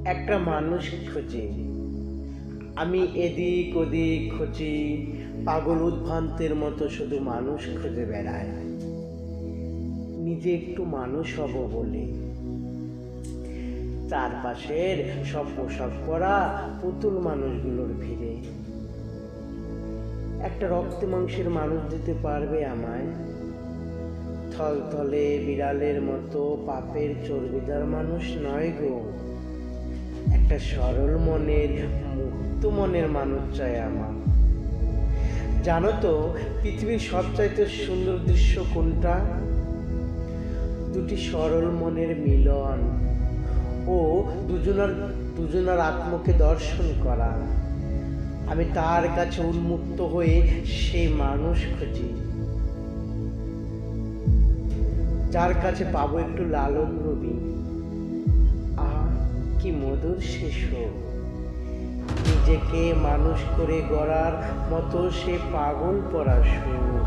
একটা মানুষ খুঁজি। আমি এদিক ওদিক খুঁজি, পাগল উদ্ভ্রান্তের মতো শুধু মানুষ খুঁজে বেড়ায়, নিজে একটু মানুষ হব বলে। চারপাশের সব পোশাক পরা পুতুল মানুষগুলোর ভিড়ে একটা রক্ত মাংসের মানুষ দিতে পারবে আমায়? থলথলে বিড়ালের মতো পাপের চর্বিদার মানুষ নয় গো, একটা সরল মনের মুক্ত মনের মানুষ চাই আমার। জানো তো পৃথিবীর সবচাইতে সুন্দর দৃশ্য কোনটা? দুটি সরল মনের মিলন ও দুজনার আত্মকে দর্শন করা। আমি তার কাছে উন্মুক্ত হয়ে সেই মানুষ খুঁজি, যার কাছে পাবো একটু লালন রবি। আহা, কি মধুর শিশু! নিজেকে মানুষ করে গড়ার মতো সে পাগল পড়া সুর।